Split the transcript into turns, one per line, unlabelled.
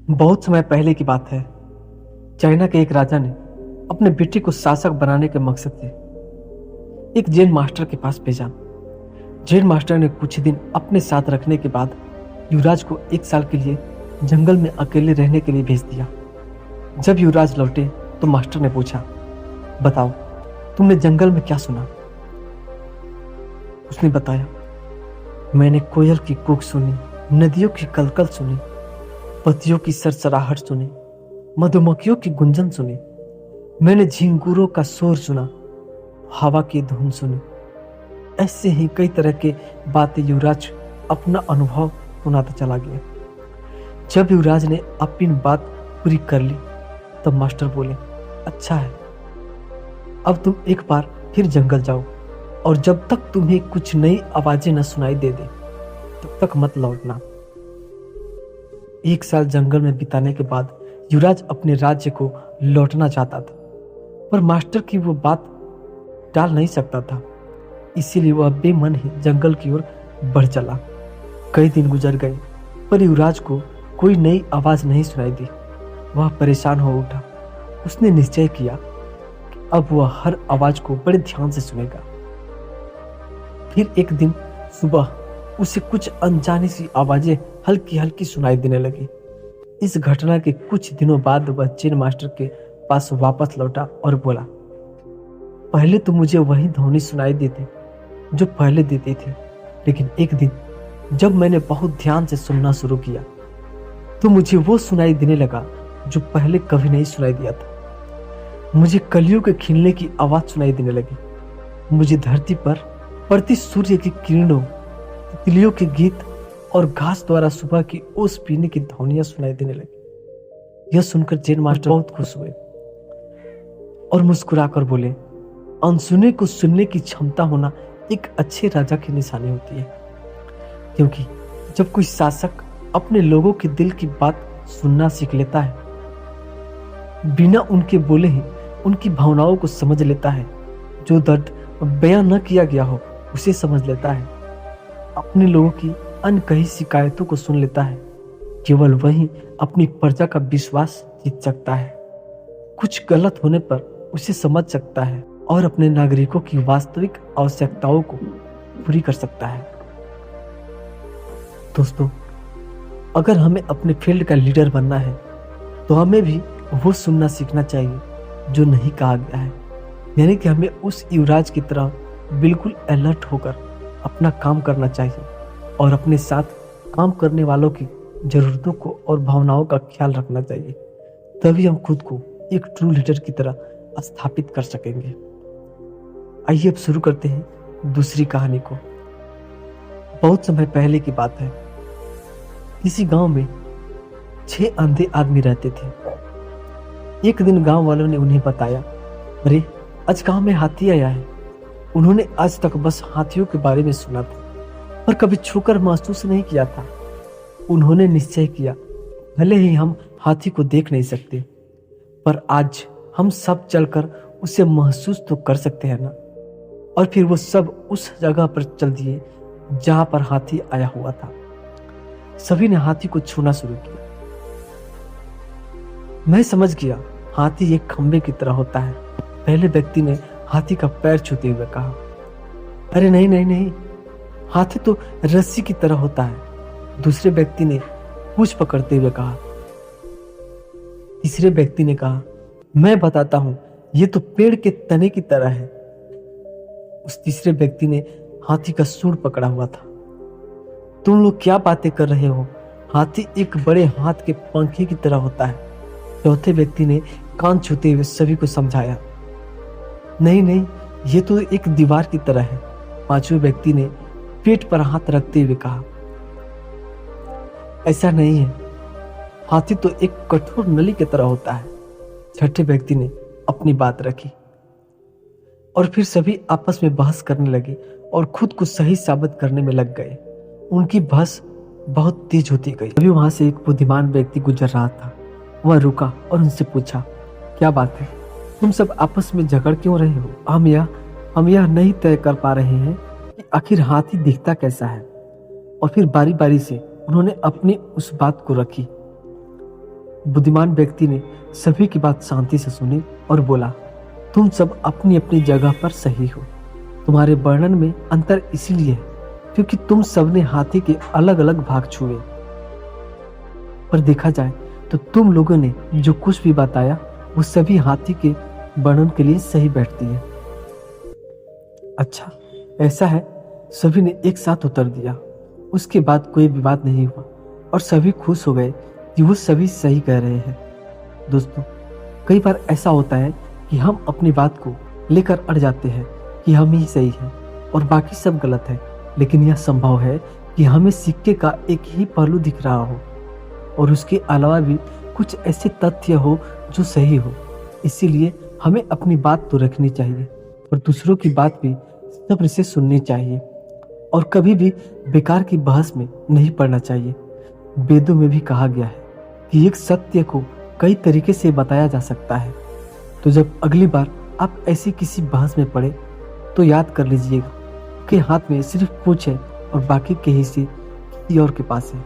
बहुत समय पहले की बात है। चाइना के एक राजा ने अपने बेटे को शासक बनाने के मकसद से एक जैन मास्टर के पास भेजा। जैन मास्टर ने कुछ दिन अपने साथ रखने के बाद युवराज को 1 साल के लिए जंगल में अकेले रहने के लिए भेज दिया। जब युवराज लौटे तो मास्टर ने पूछा, बताओ तुमने जंगल में क्या सुना? उसने बताया, मैंने कोयल की कूक सुनी, नदियों की कलकल सुनी, पतियों की सरसराहट सुनी, मधुमक्खियों की गुंजन सुनी, मैंने झिंगुरों का शोर सुना, हवा की धुन सुनी। ऐसे ही कई तरह के बातें युवराज अपना अनुभव सुनाता चला गया। जब युवराज ने अपनी बात पूरी कर ली तब मास्टर बोले, अच्छा है, अब तुम एक बार फिर जंगल जाओ और जब तक तुम्हें कुछ नई आवाजें न सुनाई दे तब तक मत लौटना। 1 साल जंगल में बिताने के बाद युवराज अपने राज्य को लौटना चाहता था, पर मास्टर की वो बात टाल नहीं सकता था। इसीलिए वह बेमन ही जंगल की ओर बढ़ चला। कई दिन गुजर गए पर युवराज को कोई नई आवाज नहीं सुनाई दी। वह परेशान हो उठा। उसने निश्चय किया कि अब वह हर आवाज को बड़े ध्यान से सुनेगा। फिर एक दिन सुबह उसे कुछ अनजानी सी आवाजें हल्की हल्की सुनाई देने लगी। इस घटना के कुछ दिनों बाद वह जैन मास्टर के पास वापस लौटा और बोला, पहले तो मुझे वही ध्वनि सुनाई देती जो पहले देती थी, लेकिन एक दिन जब मैंने बहुत ध्यान से सुनना शुरू किया तो मुझे वो सुनाई देने लगा जो पहले कभी नहीं सुनाई दिया था। मुझे कलियों के खिलने की आवाज सुनाई देने लगी। मुझे धरती पर पड़ती सूर्य की किरणों, तितलियों के गीत और घास द्वारा सुबह की ओस पीने की ध्वनियां सुनाई देने लगी। यह सुनकर जैन मास्टर बहुत खुश हुए और मुस्कुराकर बोले, अनसुने को सुनने की क्षमता होना एक अच्छे राजा की निशानी होती है, क्योंकि जब कोई शासक अपने लोगों के दिल की बात सुनना सीख लेता है, बिना उनके बोले ही उनकी भावनाओं को समझ लेता है, जो दर्द बयां न किया गया हो उसे समझ लेता है, अपने लोगों की अनकही शिकायतों को सुन लेता है, केवल वही अपनी प्रजा का विश्वास जीत सकता है, कुछ गलत होने पर उसे समझ सकता है और अपने नागरिकों की वास्तविक आवश्यकताओं को पूरी कर सकता है। दोस्तों, अगर हमें अपने फील्ड का लीडर बनना है तो हमें भी वो सुनना सीखना चाहिए जो नहीं कहा गया है। यानी कि हमें उस युवराज की तरह बिल्कुल अलर्ट होकर अपना काम करना चाहिए और अपने साथ काम करने वालों की जरूरतों को और भावनाओं का ख्याल रखना चाहिए। तभी हम खुद को एक ट्रू लीडर की तरह स्थापित कर सकेंगे। आइए अब शुरू करते हैं दूसरी कहानी को। बहुत समय पहले की बात है। किसी गांव में 6 अंधे आदमी रहते थे। एक दिन गांव वालों ने उन्हें बताया, अरे आज गांव में हाथी आया है। उन्होंने आज तक बस हाथियों के बारे में सुना था पर कभी छूकर महसूस नहीं किया था। उन्होंने निश्चय किया, भले ही हम हाथी को देख नहीं सकते पर आज हम सब चलकर उसे महसूस तो कर सकते हैं ना। और फिर वो सब उस जगह पर चल दिए जहां पर हाथी आया हुआ था। सभी ने हाथी को छूना शुरू किया। मैं समझ गया, हाथी एक खंबे की तरह होता है। पहले व्यक्ति ने हाथी का पैर छूते हुए कहा, अरे नहीं नहीं नहीं, हाथी तो रस्सी की तरह होता है। दूसरे व्यक्ति ने पूंछ पकड़ते हुए कहा। तीसरे व्यक्ति ने कहा, मैं बताता हूं, ये तो पेड़ के तने की तरह है। उस तीसरे व्यक्ति ने हाथी का सूंड पकड़ा हुआ था। तुम लोग क्या बातें कर रहे हो? हाथी एक बड़े हाथ के पंखे की तरह होता है। चौथे व्यक्ति ने कान छूते हुए सभी को समझाया, नहीं नहीं, ये तो एक दीवार की तरह है। पांचवें व्यक्ति ने पेट पर हाथ रखते हुए कहा, ऐसा नहीं है, हाथी तो एक कठोर नली की तरह होता है। छठे व्यक्ति ने अपनी बात रखी और फिर सभी आपस में बहस करने लगे और खुद को सही साबित करने में लग गए। उनकी बहस बहुत तेज होती गई। अभी वहां से एक बुद्धिमान व्यक्ति गुजर रहा था। वह रुका और उनसे पूछा, क्या बात है, तुम सब आपस में झगड़ क्यों रहे हो? हम यह नहीं तय कर पा रहे हैं कि आखिर हाथी दिखता कैसा है। और फिर बारी बारी से उन्होंने अपनी उस बात को रखी। बुद्धिमान व्यक्ति ने सभी की बात शांति से सुनी और बोला, तुम सब अपनी अपनी जगह पर सही हो। तुम्हारे वर्णन में अंतर इसीलिए है क्योंकि तुम सबने हाथी के अलग अलग भाग छुए। पर देखा जाए तो तुम लोगों ने जो कुछ भी बताया वो सभी हाथी के वर्णन के लिए सही बैठती है। अच्छा, ऐसा है, सभी ने एक साथ उत्तर दिया। उसके बाद कोई विवाद नहीं हुआ और सभी खुश हो गए कि वो सभी सही कह रहे हैं। दोस्तों, कई बार ऐसा होता है कि हम अपनी बात को लेकर अड़ जाते हैं कि हम ही सही हैं और बाकी सब गलत है, लेकिन यह संभव है कि हमें सिक्के का एक ही पहलू दिख रहा हो और उसके अलावा भी कुछ ऐसे तथ्य हो जो सही हो। इसीलिए हमें अपनी बात तो रखनी चाहिए और दूसरों की बात भी सब्र से सुननी चाहिए और कभी भी बेकार की बहस में नहीं पड़ना चाहिए। वेदों में भी कहा गया है कि एक सत्य को कई तरीके से बताया जा सकता है। तो जब अगली बार आप ऐसी किसी बहस में पड़े तो याद कर लीजिएगा कि हाथ में सिर्फ पूंछ है और बाकी के हिस्से किसी और के पास है।